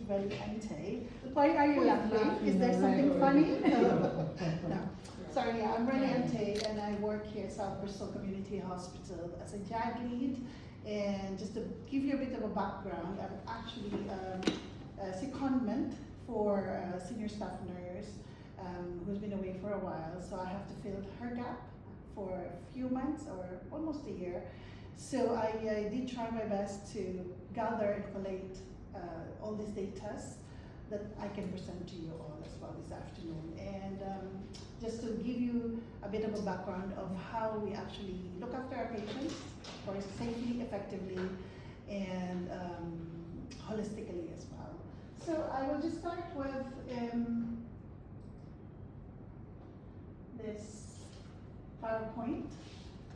Ente. Why are you laughing? Is there something funny? No. Sorry, I'm Rene Ente, and I work here at South Bristol Community Hospital as a JAG lead. And just to give you a bit of a background, I'm actually a secondment for a senior staff nurse who's been away for a while. So I have to fill her gap for a few months or almost a year. So I did try my best to gather and collate all these data that I can present to you all as well this afternoon. And just to give you a bit of a background of how we actually look after our patients, of course, safely, effectively, and holistically as well. So I will just start with this PowerPoint.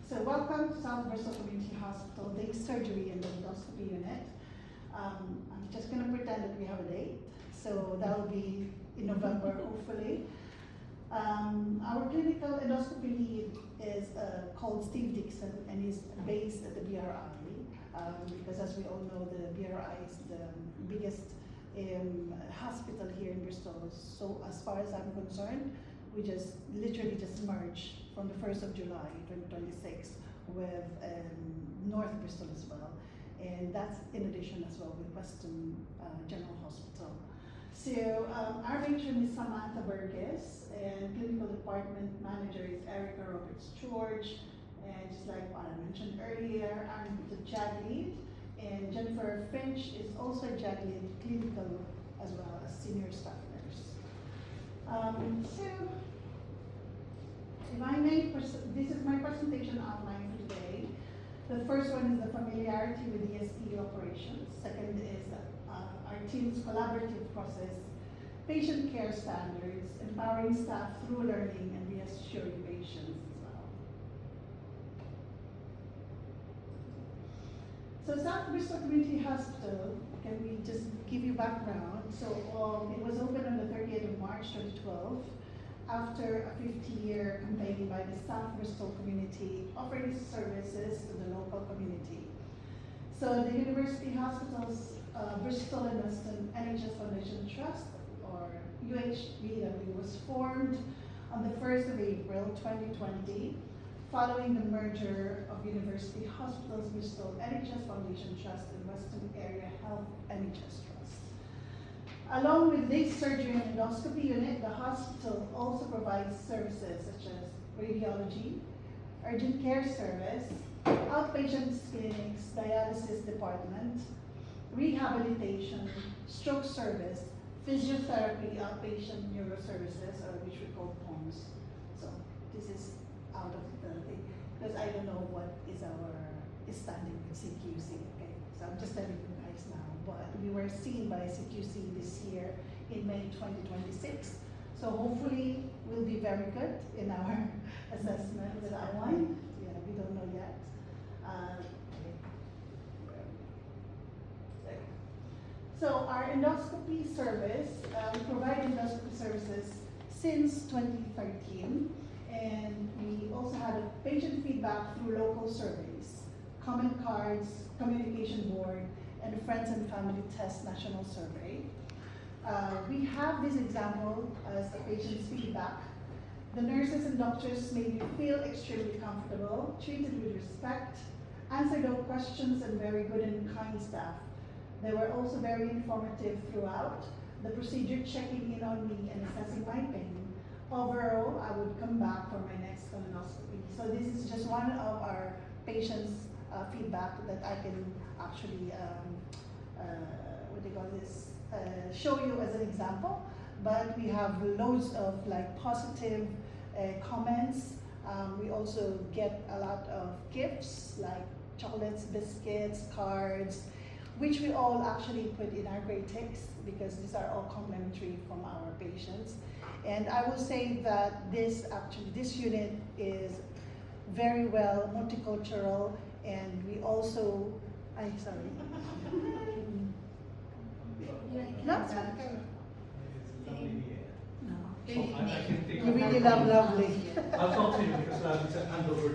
So welcome to South Bristol Community Hospital, Day Surgery and Endoscopy Unit. I'm just going to pretend that we have a date. So that will be in November, hopefully. Our clinical endoscopy lead is called Steve Dixon, and he's based at the BRI, because as we all know, the BRI is the biggest hospital here in Bristol. So as far as I'm concerned, we just literally just merged from the 1st of July 2026 with North Bristol as well. And that's in addition as well with Western General Hospital. So our matron is Samantha Burgess, and clinical department manager is Erica Roberts-George. And just like what I mentioned earlier, I'm the JAG lead, and Jennifer Finch is also a JAG lead, clinical as well as senior staff nurse. So if I may, this is my presentation outline for today. The first one is the familiarity with ESP operations. Second is our team's collaborative process, patient care standards, empowering staff through learning, and reassuring patients as well. So South Bristol Community Hospital, can we just give you background? So it was opened on the 30th of March 2012 after a 50-year campaign by the South Bristol community offering services to the local community. So the University Hospitals Bristol and Western NHS Foundation Trust, or UHBW, was formed on the 1st of April 2020 following the merger of University Hospitals Bristol NHS Foundation Trust and Western Area Health NHS Trust. Along with this surgery and endoscopy unit, the hospital also provides services such as radiology, urgent care service, outpatient clinics, dialysis department, rehabilitation, stroke service, physiotherapy, outpatient neuro services, or which we call POMS. So this is out of the thing, because I don't know what is our standing with CQC, okay? So I'm just telling you guys now, but we were seen by CQC this year in May 2026. So hopefully we'll be very good in our assessment with that one. Yeah, we don't know yet. So our endoscopy service, we provide endoscopy services since 2013, and we also had a patient feedback through local surveys, comment cards, communication board, and Friends and Family Test National Survey. We have this example as a patient's feedback. The nurses and doctors made me feel extremely comfortable, treated with respect, answered all questions, and very good and kind staff. They were also very informative throughout the procedure, checking in on me and assessing my pain. Overall, I would come back for my next colonoscopy. So this is just one of our patients' feedback that I can actually, show you as an example. But we have loads of like positive comments. We also get a lot of gifts like chocolates, biscuits, cards, which we all actually put in our grade text because these are all complimentary from our patients. And I will say that this unit is very well multicultural, and we also, sorry. No, it's okay. No. You really love lovely. I'll continue because I have to hand over.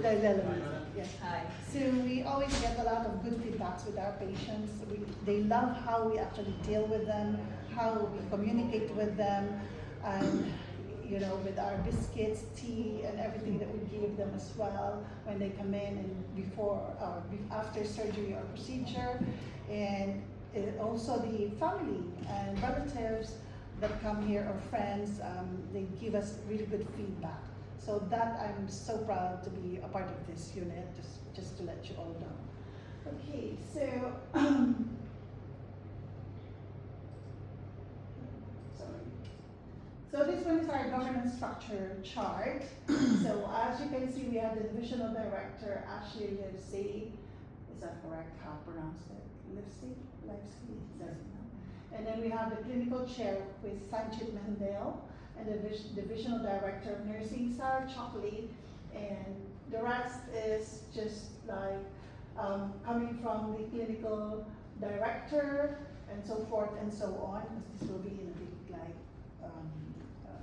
Yes. Hi. So we always get a lot of good feedbacks with our patients. They love how we actually deal with them, how we communicate with them, and you know, with our biscuits, tea, and everything that we give them as well when they come in and before or after surgery or procedure, and also the family and relatives that come here or friends, they give us really good feedback. So that I'm so proud to be a part of this unit, just to let you all know. Okay, so sorry. So this one is our governance structure chart. So as you can see, we have the divisional director, Ashley Livesey. Is that correct? How to pronounce it? Livesey? Livesey? And then we have the clinical chair with Sanchit Mendel, and the divisional director of nursing, Sarah Chockley, and the rest is just like coming from the clinical director and so forth and so on, because this will be in a big like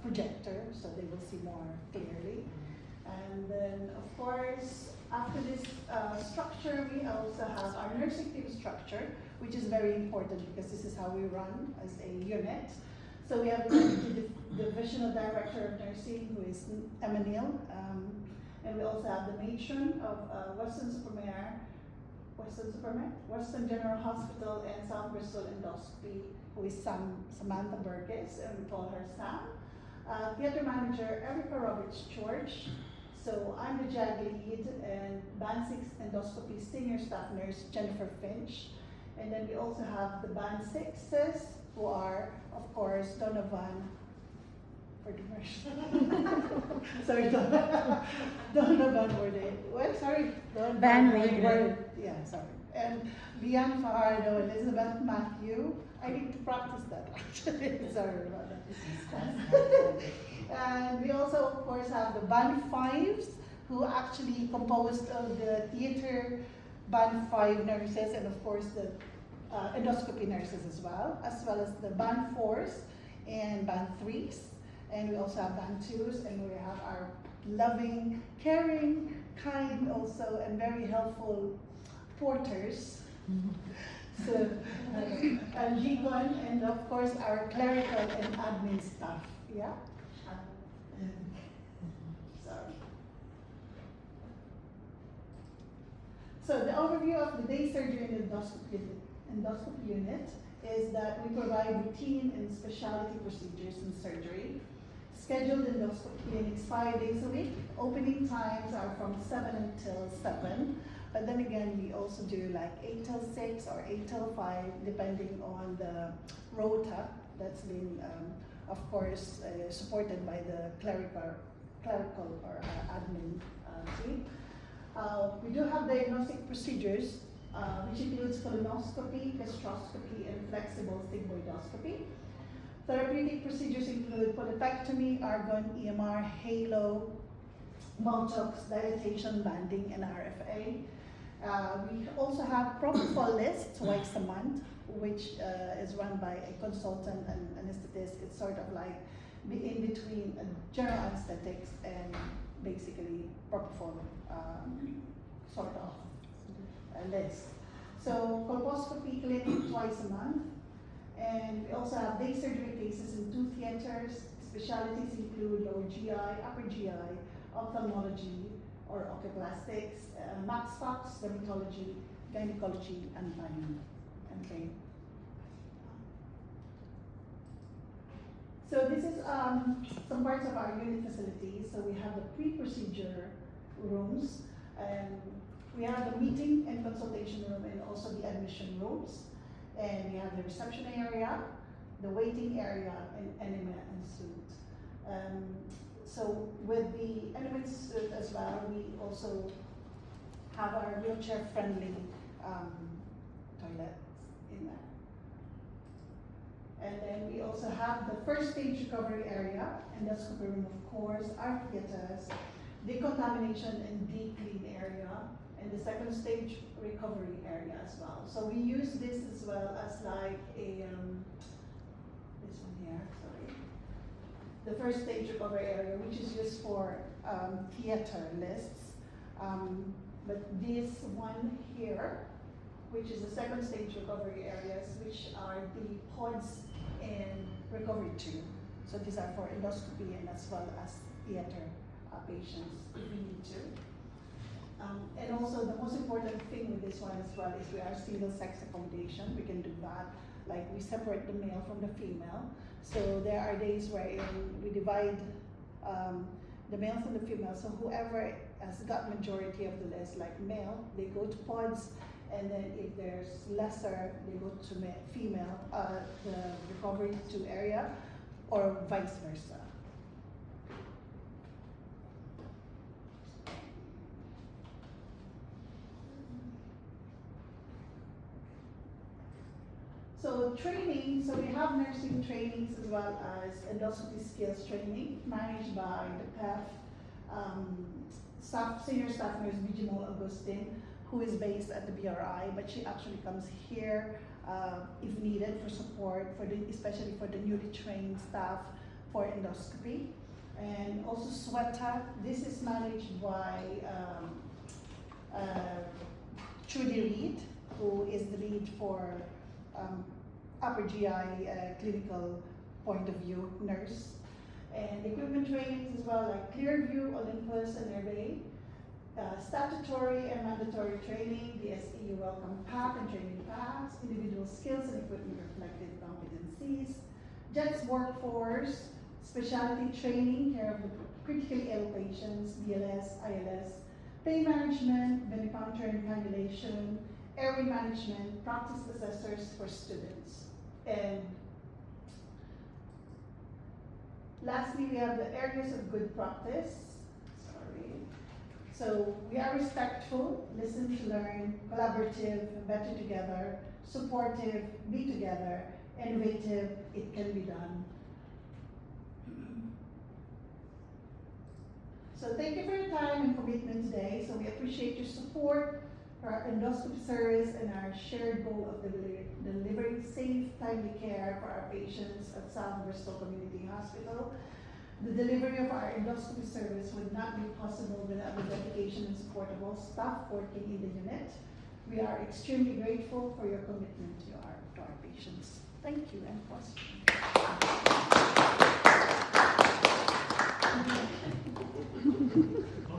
projector, so they will see more clearly. And then of course, after this structure, we also have our nursing team structure, which is very important because this is how we run as a unit. So we have the divisional director of nursing, who is Emma Neal, and we also have the matron of Western General Hospital and South Bristol Endoscopy, who is Samantha Burgess, and we call her Sam. Theater manager Erica Roberts George. So I'm the JAG lead, and Band 6 Endoscopy senior staff nurse Jennifer Finch. And then we also have the Band 6s, who are, of course, Donovan, for the sorry, Donovan Worde. What? Sorry, Donovan Van Worde. Yeah, sorry. And Leanne Fajardo, Elizabeth Matthew. I need to practice that actually. Sorry about that. And we also, of course, have the Band 5s, who actually composed of the theater Band 5 nurses, and of course the endoscopy nurses as well as the Band 4s and Band 3s. And we also have Band 2s, and we have our loving, caring, kind also, and very helpful porters. So, and Gigon, and of course our clerical and admin staff. Yeah? Sorry. So the overview of the day surgery and endoscopy unit is that we provide routine and specialty procedures in surgery. Scheduled endoscopy clinics 5 days a week. Opening times are from 7 until 7. But then again, we also do like 8 till 6 or 8 till 5, depending on the rota that's been, of course, supported by the clerical or admin team. We do have diagnostic procedures, which includes colonoscopy, gastroscopy, and flexible sigmoidoscopy. Therapeutic procedures include polypectomy, argon, EMR, halo, Botox, dilatation, banding, and RFA. We also have propofol lists twice a month, which is run by a consultant and anesthetist. It's sort of like in between general anesthetics and basically propofol sort of list. So colposcopy clinic twice a month. And we also have day surgery cases in 2 theaters. Specialties include lower GI, upper GI, ophthalmology or oculoplastics, Max Fox, dermatology, gynecology, and gynae. Okay. So this is some parts of our unit facilities. So we have the pre-procedure rooms, and we have the meeting and consultation room, and also the admission rooms. And we have the reception area, the waiting area, and enema and suite. So with the enema and suite as well, we also have our wheelchair-friendly toilets in there. And then we also have the first stage recovery area, endoscopy room, of course, our theaters, decontamination and deep clean area, and the second stage recovery area as well. So we use this as well as like a, this one here, sorry. The first stage recovery area, which is used for theater lists. But this one here, which is the second stage recovery areas, which are the pods in recovery 2. So these are for endoscopy and as well as theater patients if we need to. And also the most important thing with this one as well is we are single sex accommodation. We can do that. Like we separate the male from the female. So there are days where we divide the male from the female. So whoever has got majority of the list, like male, they go to pods. And then if there's lesser, they go to female, the recovery 2 area, or vice versa. So training, so we have nursing trainings as well as endoscopy skills training managed by the PEF senior staff nurse Bijimol Agustin, who is based at the BRI, but she actually comes here if needed for support, especially for the newly trained staff for endoscopy. And also SWETA, this is managed by Trudy Reed, who is the lead for upper GI clinical point of view nurse. And equipment trainings as well, like Clearview, Olympus, and Hervé. Statutory and mandatory training, the SEU Welcome Pack and Training Packs, individual skills and equipment reflected competencies, JETS workforce, specialty training, care of the critically ill patients, BLS, ILS, pain management, venipuncture and cannulation, airway management, practice assessors for students. And lastly, we have the areas of good practice. So we are respectful, listen to learn, collaborative, better together, supportive, be together, innovative, it can be done. So thank you for your time and commitment today. So we appreciate your support for our endoscopy service and our shared goal of delivering safe, timely care for our patients at South Bristol Community Hospital. The delivery of our endoscopy service would not be possible without the dedication and support of all staff working in the unit. We are extremely grateful for your commitment to our patients. Thank you, and questions.